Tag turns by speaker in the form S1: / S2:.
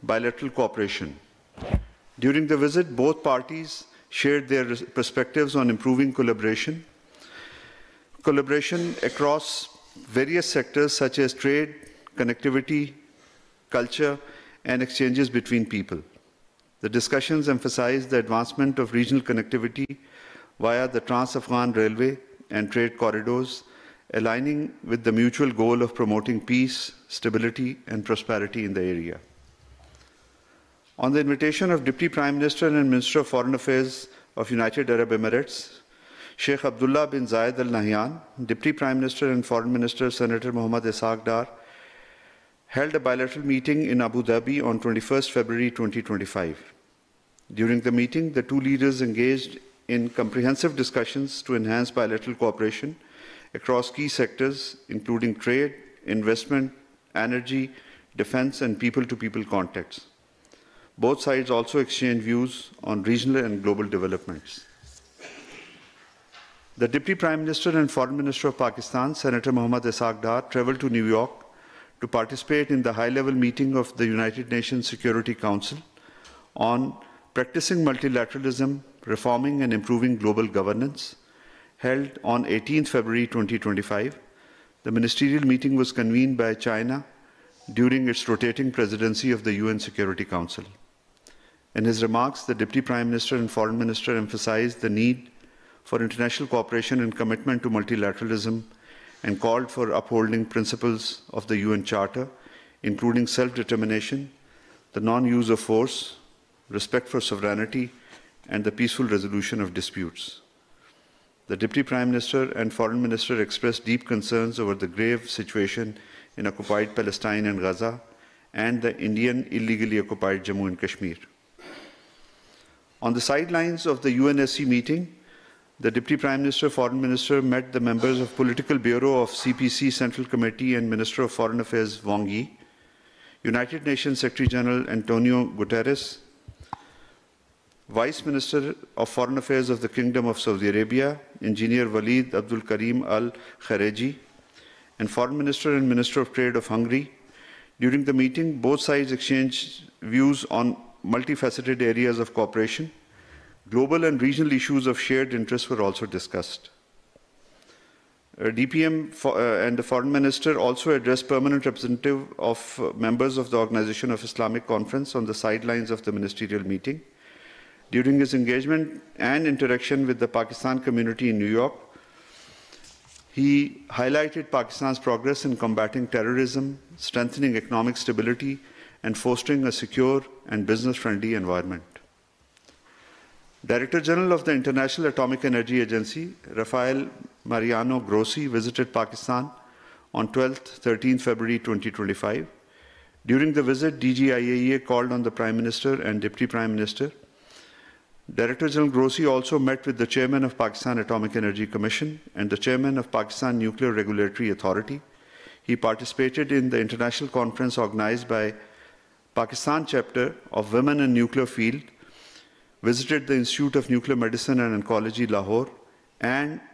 S1: bilateral cooperation. During the visit, both parties shared their perspectives on improving collaboration across various sectors such as trade, connectivity, culture, and exchanges between people. The discussions emphasized the advancement of regional connectivity via the Trans-Afghan Railway and trade corridors, aligning with the mutual goal of promoting peace, stability, and prosperity in the area. On the invitation of Deputy Prime Minister and Minister of Foreign Affairs of United Arab Emirates, Sheikh Abdullah bin Zayed Al Nahyan, Deputy Prime Minister and Foreign Minister Senator Mohammad Ishaq Dar, held a bilateral meeting in Abu Dhabi on 21st February 2025. During the meeting, the two leaders engaged in comprehensive discussions to enhance bilateral cooperation across key sectors, including trade, investment, energy, defense, and people-to-people contacts. Both sides also exchanged views on regional and global developments. The Deputy Prime Minister and Foreign Minister of Pakistan, Senator Mohammad Ishaq Dar, travelled to New York to participate in the high-level meeting of the United Nations Security Council on practicing multilateralism, reforming and improving global governance, held on 18th February 2025. The ministerial meeting was convened by China during its rotating presidency of the UN Security Council. In his remarks, the Deputy Prime Minister and Foreign Minister emphasized the need for international cooperation and commitment to multilateralism and called for upholding principles of the UN Charter, including self-determination, the non-use of force, respect for sovereignty, and the peaceful resolution of disputes. The Deputy Prime Minister and Foreign Minister expressed deep concerns over the grave situation in occupied Palestine and Gaza and the Indian illegally occupied Jammu and Kashmir. On the sidelines of the UNSC meeting, the Deputy Prime Minister, Foreign Minister met the members of Political Bureau of CPC Central Committee and Minister of Foreign Affairs Wang Yi, United Nations Secretary General Antonio Guterres, Vice Minister of Foreign Affairs of the Kingdom of Saudi Arabia, Engineer Walid Abdul Karim Al Khareji, and Foreign Minister and Minister of Trade of Hungary. During the meeting, both sides exchanged views on multifaceted areas of cooperation. Global and regional issues of shared interest were also discussed. DPM and the Foreign Minister also addressed permanent representative of members of the Organization of Islamic Conference on the sidelines of the ministerial meeting. During his engagement and interaction with the Pakistan community in New York, he highlighted Pakistan's progress in combating terrorism, strengthening economic stability, and fostering a secure and business-friendly environment. Director General of the International Atomic Energy Agency, Rafael Mariano Grossi, visited Pakistan on 12th-13th February 2025. During the visit, DGIAEA called on the Prime Minister and Deputy Prime Minister. Director General Grossi also met with the Chairman of Pakistan Atomic Energy Commission and the Chairman of Pakistan Nuclear Regulatory Authority. He participated in the international conference organized by Pakistan Chapter of Women in Nuclear Field, visited the Institute of Nuclear Medicine and Oncology, Lahore, and